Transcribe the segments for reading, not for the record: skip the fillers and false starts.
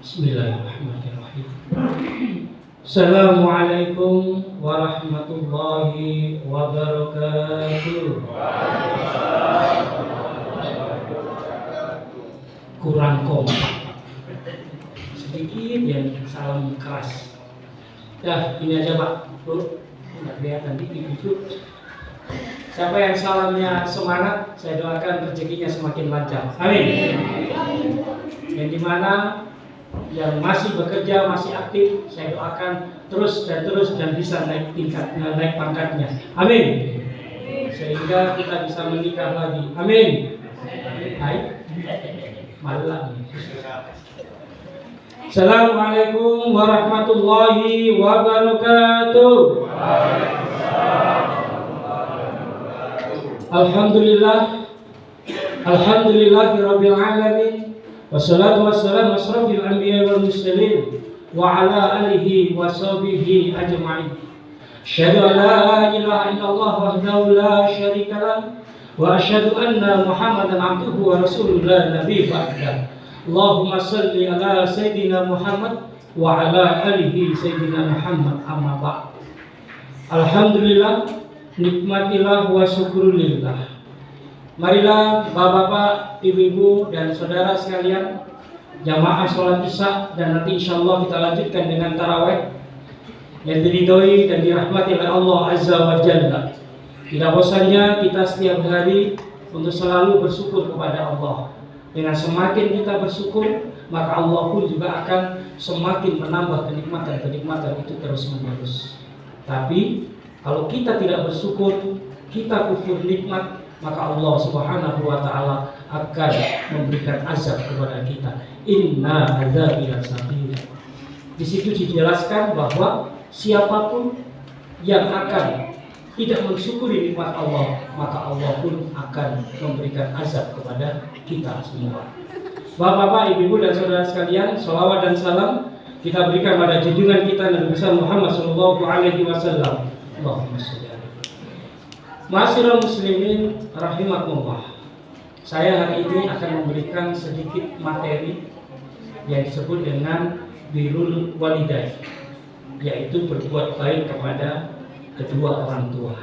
Bismillahirrahmanirrahim. Assalamualaikum warahmatullahi wabarakatuh. Kurang kompak, sedikit yang salam keras. Ya, ini aja Pak, Bu, nggak kelihatan di video. Siapa yang salamnya semangat, saya doakan rezekinya semakin lancar. Amin. Yang dimana yang masih bekerja, masih aktif, saya doakan terus dan bisa naik tingkatnya, naik pangkatnya. Amin. Sehingga kita bisa menikah lagi. Amin. Baik. Malam. Assalamualaikum warahmatullahi wabarakatuh. Alhamdulillahirabbil alamin. Wassalatu wassalamu asrofil anbiya wal mursalin wa ala alihi wa sahbihi ajma'in. Asyhadu an la ilaha illallah wahdahu la syarika lah wa asyhadu anna Muhammadan abduhu wa rasuluhu la nabiyya ba'dah. Allahumma shalli ala sayyidina Muhammad wa ala alihi sayyidina Muhammad amma ba'd. Alhamdulillah, nikmatillah wa syukurillah. Marilah Bapak-bapak, Ibu-ibu dan saudara sekalian, jamaah sholat Isya, dan nanti insyaallah kita lanjutkan dengan tarawih yang diridhoi dan dirahmati oleh Allah Azza wa Jalla. Tidak bosannya kita setiap hari untuk selalu bersyukur kepada Allah. Dengan semakin kita bersyukur, maka Allah pun juga akan semakin menambah kenikmatan-kenikmatan itu terus-menerus. Tapi kalau kita tidak bersyukur, kita kufur nikmat, maka Allah Subhanahu wa taala akan memberikan azab kepada kita. Inna adzabi lasadid. Di situ dijelaskan bahwa siapapun yang akan tidak mensyukuri nikmat Allah, maka Allah pun akan memberikan azab kepada kita semua. Bapak-bapak, ibu-ibu dan saudara sekalian, sholawat dan salam kita berikan pada junjungan kita Nabi besar Muhammad sallallahu alaihi wasallam. Allahumma shalli. Ma'asyiral muslimin rahimakumullah. Saya hari ini akan memberikan sedikit materi yang disebut dengan birrul walidain, yaitu berbuat baik kepada kedua orang tua.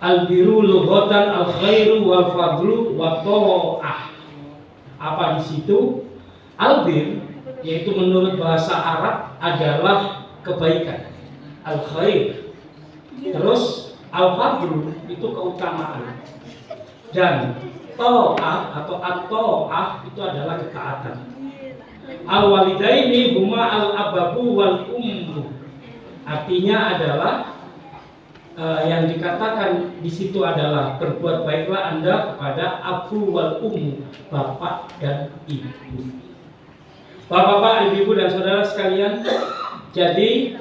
Al-birru lughatan al-khairu wal fadlu wa ta'ah. Apa di situ? Al-bir, yaitu menurut bahasa Arab adalah kebaikan. Al-khair. Terus al-fadlu itu keutamaan, dan ta'ah atau at-ta'ah itu adalah ketaatan. Al-walidaini huma al-ababu wal ummu. Artinya adalah yang dikatakan di situ adalah berbuat baiklah Anda kepada abu wal ummu, bapak dan ibu. Bapak-bapak, ibu dan saudara sekalian, jadi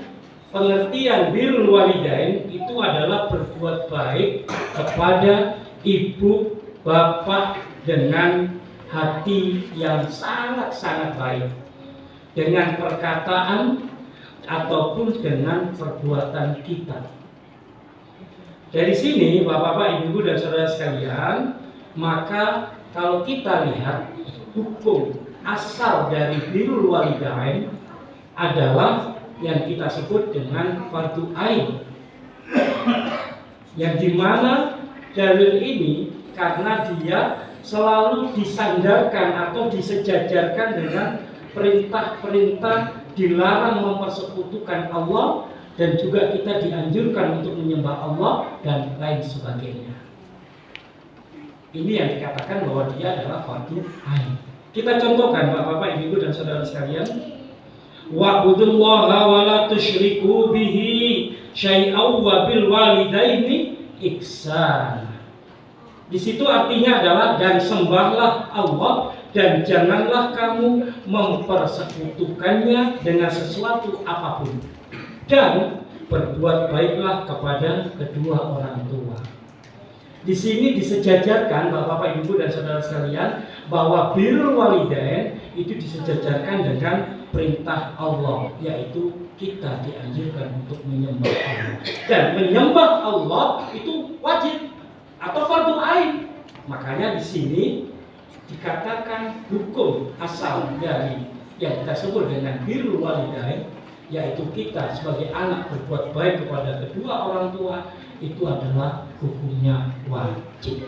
pengertian birrul walidain itu adalah berbuat baik kepada ibu bapak dengan hati yang sangat-sangat baik, dengan perkataan ataupun dengan perbuatan kita. Dari sini bapak-bapak, ibu dan saudara sekalian, maka kalau kita lihat hukum asal dari birrul walidain adalah yang kita sebut dengan fardu ain, yang dimana dalil ini karena dia selalu disandarkan atau disejajarkan dengan perintah-perintah dilarang mempersekutukan Allah, dan juga kita dianjurkan untuk menyembah Allah dan lain sebagainya. Ini yang dikatakan bahwa dia adalah fardu ain. Kita contohkan bapak-bapak, ibu dan saudara sekalian. Wa'budullaha wa la tusyriku bihi syai'aw wa bil walidaini ihsan. Di situ artinya adalah dan sembahlah Allah dan janganlah kamu mempersekutukannya dengan sesuatu apapun, dan berbuat baiklah kepada kedua orang tua. Di sini disejajarkan bapak-bapak, ibu dan saudara sekalian, bahwa birrul walidain itu disejajarkan dengan perintah Allah, yaitu kita dianjurkan untuk menyembah Allah, dan menyembah Allah itu wajib atau fardu ain. Makanya di sini dikatakan hukum asal dari yang kita sebut dengan birrul walidain, yaitu kita sebagai anak berbuat baik kepada kedua orang tua, itu adalah hukumnya wajib.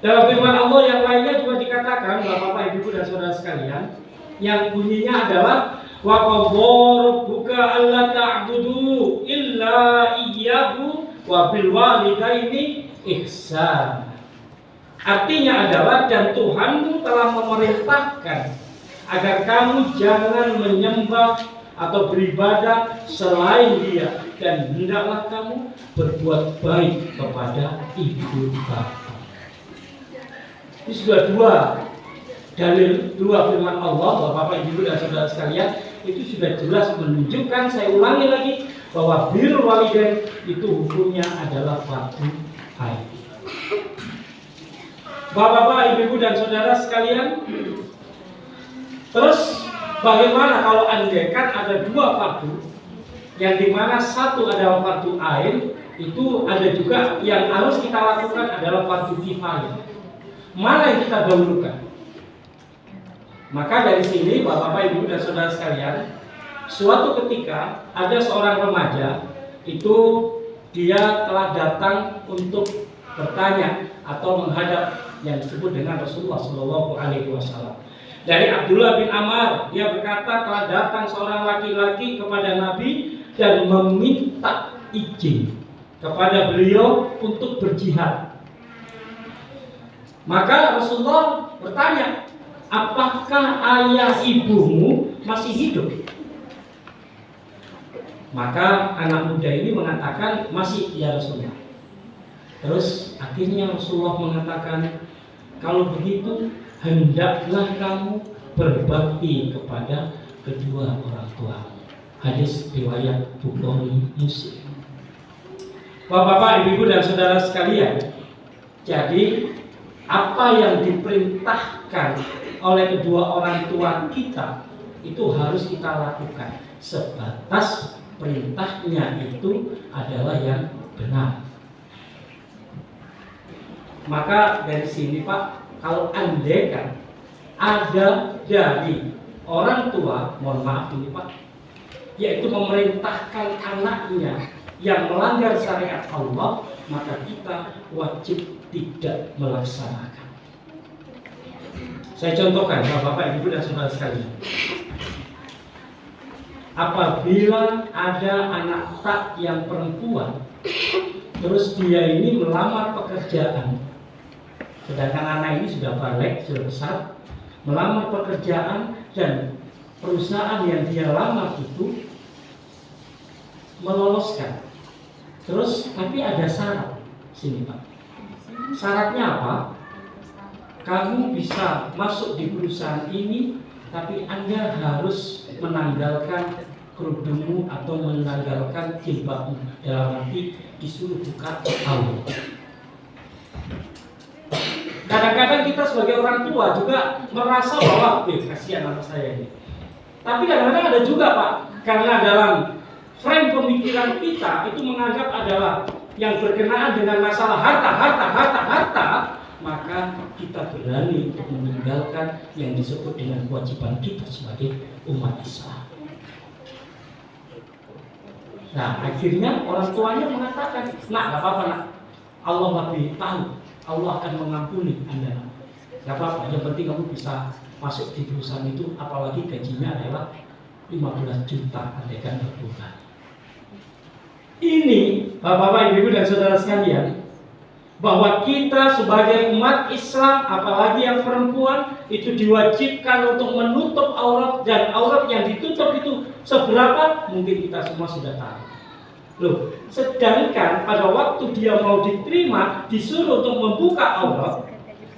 Dalam firman Allah yang lainnya juga dikatakan, Bapak, Ibu, dan saudara sekalian, yang bunyinya adalah wa qadara rabbuka alla ta'budu illa iyyahu wa bil walidaini ihsan. Artinya adalah, dan Tuhanmu telah memerintahkan agar kamu jangan menyembah atau beribadah selain Dia, dan hendaklah kamu berbuat baik kepada ibu bapa. Ini sudah dua dalil, dua firman Allah, Bapak, Ibu, dan saudara sekalian, itu sudah jelas menunjukkan, saya ulangi lagi, bahwa birrul walidain itu hukumnya adalah fardu ain. Bapak, Ibu, dan saudara sekalian, terus bagaimana kalau andaikan ada dua fardu, yang dimana satu adalah fardu ain, itu ada juga yang harus kita lakukan adalah fardu kifayah. Mana yang kita dahulukan? Maka dari sini, Bapak, Ibu, dan saudara sekalian, suatu ketika ada seorang remaja, itu dia telah datang untuk bertanya atau menghadap yang disebut dengan Rasulullah Shallallahu Alaihi Wasallam. Dari Abdullah bin Amr, dia berkata, telah datang seorang laki-laki kepada Nabi dan meminta izin kepada beliau untuk berjihad. Maka Rasulullah bertanya, apakah ayah ibumu masih hidup? Maka anak muda ini mengatakan, masih, ya Rasulullah. Terus akhirnya Rasulullah mengatakan, kalau begitu hendaklah kamu berbakti kepada kedua orang tua. Hadis riwayat Bukhari Muslim. Bapak, Ibu, dan saudara sekalian, jadi apa yang diperintahkan oleh kedua orang tua kita itu harus kita lakukan, sebatas perintahnya itu adalah yang benar. Maka dari sini, Pak, kalau andaikan ada dari orang tua, mohon maaf ini, Pak, yaitu memerintahkan anaknya yang melanggar syariat Allah, maka kita wajib tidak melaksanakan. Saya contohkan, Bapak, Ibu, dan saudara sekalian. Apabila ada anak tak yang perempuan, terus dia ini melamar pekerjaan, sedangkan anak ini sudah balik, sudah besar, melamar pekerjaan, dan perusahaan yang dia lamar itu meloloskan. Terus tapi ada syarat sini, Pak. Syaratnya apa? Kamu bisa masuk di perusahaan ini, tapi Anda harus menanggalkan kerudungmu atau menanggalkan jilbabmu. Dalam arti disuruh buka aurat. Kadang-kadang kita sebagai orang tua juga merasa bahwa, kasihan anak saya ini. Tapi kadang-kadang ada juga, Pak, karena dalam frame pemikiran kita itu menganggap adalah yang berkenaan dengan masalah harta, maka kita berani untuk meninggalkan yang disebut dengan kewajiban kita sebagai umat Islam. Nah, akhirnya orang tuanya mengatakan, nak, gak apa-apa, nak, Allah lebih tahu, Allah akan mengampuni Anda. Gak apa-apa, yang penting kamu bisa masuk di perusahaan itu, apalagi gajinya adalah 15 juta andaikan per bulan. Ini, Bapak, Ibu, dan saudara sekalian, bahwa kita sebagai umat Islam, apalagi yang perempuan, itu diwajibkan untuk menutup aurat, dan aurat yang ditutup itu seberapa mungkin kita semua sudah tahu. Loh, sedangkan pada waktu dia mau diterima, disuruh untuk membuka aurat,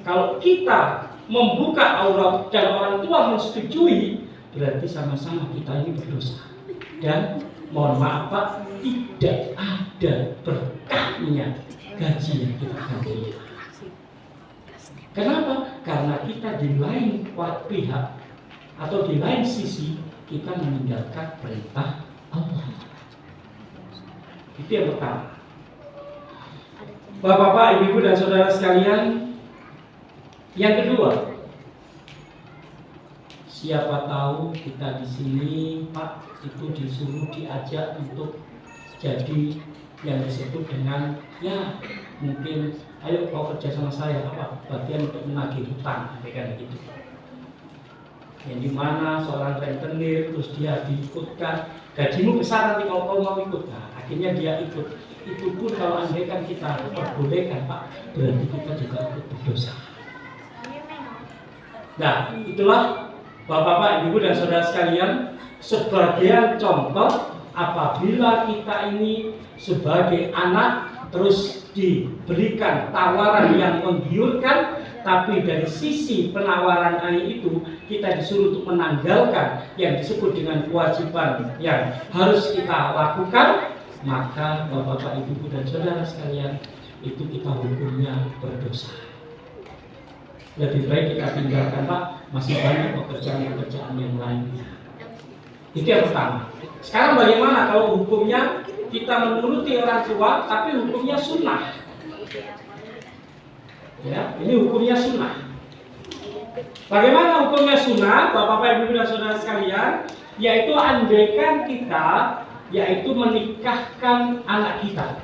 kalau kita membuka aurat dan orang tua menyetujui, berarti sama-sama kita ini berdosa. Dan mohon maaf, Pak, tidak ada berkahnya gaji yang kita akan terima. Kenapa? Karena kita di lain pihak atau di lain sisi kita meninggalkan perintah Allah. Itu yang pertama. Bapak, Ibu, dan saudara sekalian, yang kedua, Siapa tahu kita di sini, Pak, itu disuruh diajak untuk jadi yang disebut dengan ya mungkin ayo kau kerja sama saya apa bagian untuk menagih hutang kayak gitu. Yang dimana seorang rentenir terus dia diikutkan gajimu besar nanti kalau kau mau ikut, nah akhirnya dia ikut. Itu pun kalau andaikan kita perbolehkan Pak, berarti kita juga ikut berdosa. Nah itulah Bapak-bapak, ibu dan saudara sekalian, sebagian contoh apabila kita ini sebagai anak terus diberikan tawaran yang menggiurkan, tapi dari sisi penawaran itu kita disuruh untuk menanggalkan yang disebut dengan kewajiban yang harus kita lakukan, maka Bapak-bapak, ibu dan saudara sekalian, itu kita hukumnya berdosa. Lebih baik kita tinggalkan Pak, masih banyak pekerjaan-pekerjaan yang lainnya. Itu yang pertama. Sekarang bagaimana kalau hukumnya kita menuruti orang tua, tapi hukumnya sunnah? Ya, ini hukumnya sunnah. Bagaimana hukumnya sunnah, Bapak-bapak, ibu dan saudara sekalian? Yaitu andaikan kita, yaitu menikahkan anak kita.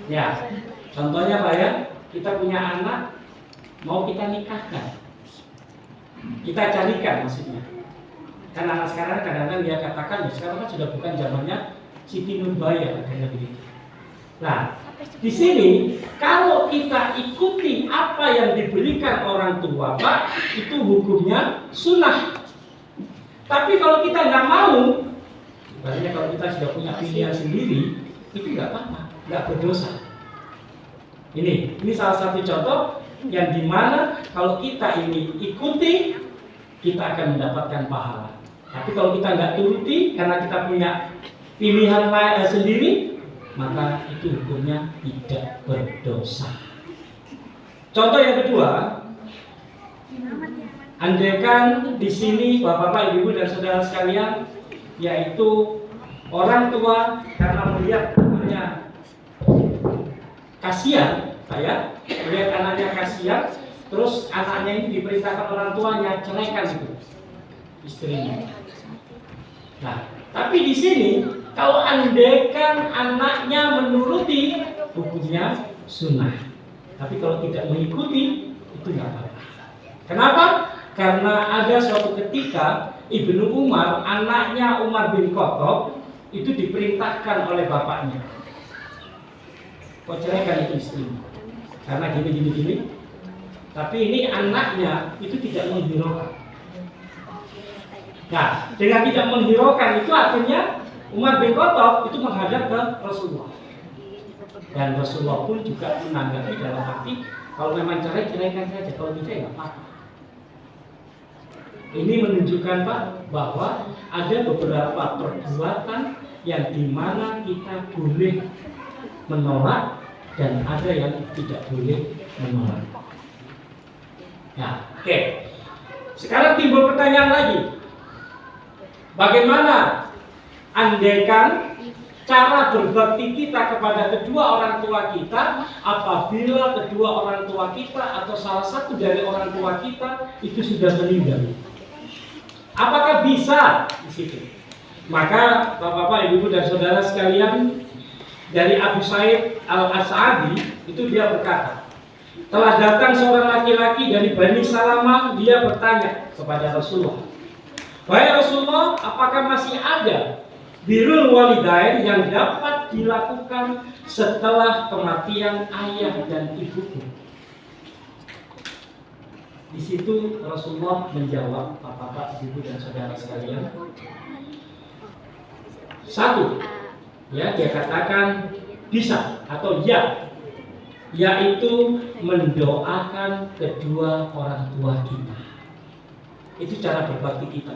Ya, contohnya Pak ya, kita punya anak, mau kita nikahkan, kita carikan maksudnya. Kan anak sekarang kadang-kadang dia katakan, sekarang kan sudah bukan zamannya Siti Nurbaya kayak begitu. Nah, di sini kalau kita ikuti apa yang diberikan orang tua, Pak, itu hukumnya sunnah. Tapi kalau kita nggak mau, sebenarnya kalau kita sudah punya pilihan sendiri, itu nggak apa-apa, nggak berdosa. Ini salah satu contoh yang dimana kalau kita ini ikuti, kita akan mendapatkan pahala. Tapi kalau kita nggak turuti karena kita punya pilihan sendiri, maka itu hukumnya tidak berdosa. Contoh yang kedua, andaikan di sini Bapak-bapak, ibu dan saudara sekalian, yaitu orang tua karena melihat anaknya kasihan, saya melihat anaknya kasihan, terus anaknya ini diperintahkan orang tuanya ceraikan itu istrinya. Nah, tapi di sini kalau andaikan anaknya menuruti, hukumnya sunnah. Tapi kalau tidak mengikuti, itu nggak apa-apa. Kenapa? Karena ada suatu ketika Ibnu Umar, anaknya Umar bin Khattab, itu diperintahkan oleh bapaknya, kau ceraikan itu istrinya karena gini. Tapi ini anaknya itu tidak menghiraukan. Nah, dengan tidak menghiraukan itu artinya Umar bin Khattab itu menghadap ke Rasulullah. Dan Rasulullah pun juga menanggapi dalam arti, kalau memang ceraikan saja, kalau tidak nggak apa-apa. Ini menunjukkan Pak bahwa ada beberapa perbuatan yang dimana kita boleh menolak dan ada yang tidak boleh menolak. Nah, oke. Sekarang timbul pertanyaan lagi. Bagaimana andaikan cara berbakti kita kepada kedua orang tua kita apabila kedua orang tua kita atau salah satu dari orang tua kita itu sudah meninggal? Apakah bisa di situ? Maka Bapak-bapak, ibu dan saudara sekalian, dari Abu Sa'id Al-As'adi itu dia berkata, telah datang seorang laki-laki dari Bani Salamah, dia bertanya kepada Rasulullah, wahai Rasulullah, apakah masih ada birrul walidain yang dapat dilakukan setelah kematian ayah dan ibuku? Di situ Rasulullah menjawab, Bapak-bapak, ibu dan saudara sekalian, satu, ya, dia katakan bisa atau ya, yaitu mendoakan kedua orang tua kita. Itu cara berbakti kita.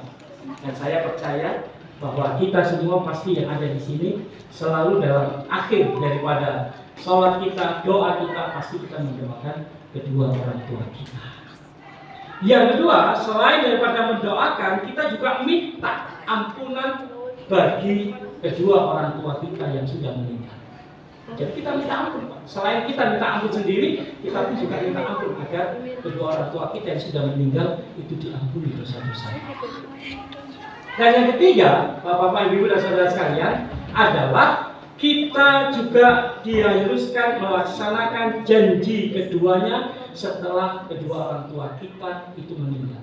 Dan saya percaya bahwa kita semua pasti yang ada di sini selalu dalam akhir daripada sholat kita, doa kita, pasti kita mendoakan kedua orang tua kita. Yang kedua, selain daripada mendoakan, kita juga minta ampunan bagi kedua orang tua kita yang sudah meninggal. Jadi kita minta ampun, Pak. Selain kita minta ampun sendiri, kita pun juga minta ampun agar kedua orang tua kita yang sudah meninggal itu diampuni dosa-dosa. Dan yang ketiga, Bapak-bapak, Ibu dan saudara sekalian, adalah kita juga diharuskan melaksanakan janji keduanya setelah kedua orang tua kita itu meninggal.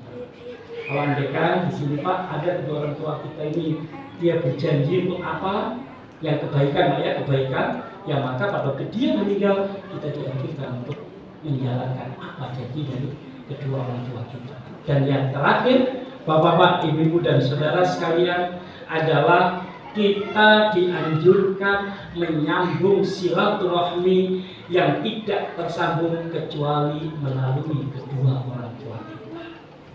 Kalau andaikan di sini Pak ada kedua orang tua kita ini dia berjanji untuk apa? Yang kebaikan, Pak ya, kebaikan. Ya maka pada waktu dia meninggal kita dianjurkan untuk menjalankan apa janji dari kedua orang tua kita. Dan yang terakhir, Bapak-bapak, Ibu dan saudara sekalian, adalah kita dianjurkan menyambung silaturahmi yang tidak tersambung kecuali melalui kedua orang tua kita.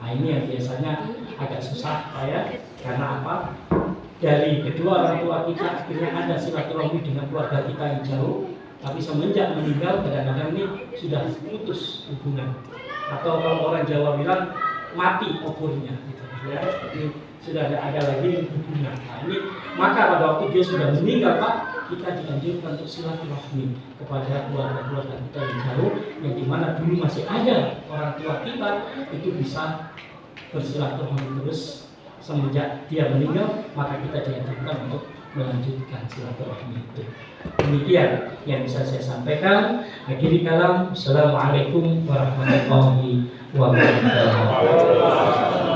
Nah ini yang biasanya agak susah Pak ya, karena apa? Dari kedua orang tua kita akhirnya ada silaturahmi dengan keluarga kita yang jauh, tapi semenjak meninggal kadang-kadang ini sudah putus hubungan, atau kalau orang Jawa bilang mati oburnya gitu ya. Jadi sudah ada lagi hubungan. Nah ini maka pada waktu dia sudah meninggal Pak, kita dianjurkan untuk silaturahmi kepada keluarga-keluarga kita yang jauh, yang dimana dulu masih ada orang tua kita, itu bisa bersilaturahmi terus. Semenjak dia meninggal, maka kita dianjurkan untuk melanjutkan silaturahmi itu. Demikian yang bisa saya sampaikan. Akhiri kalam. Assalamualaikum warahmatullahi wabarakatuh.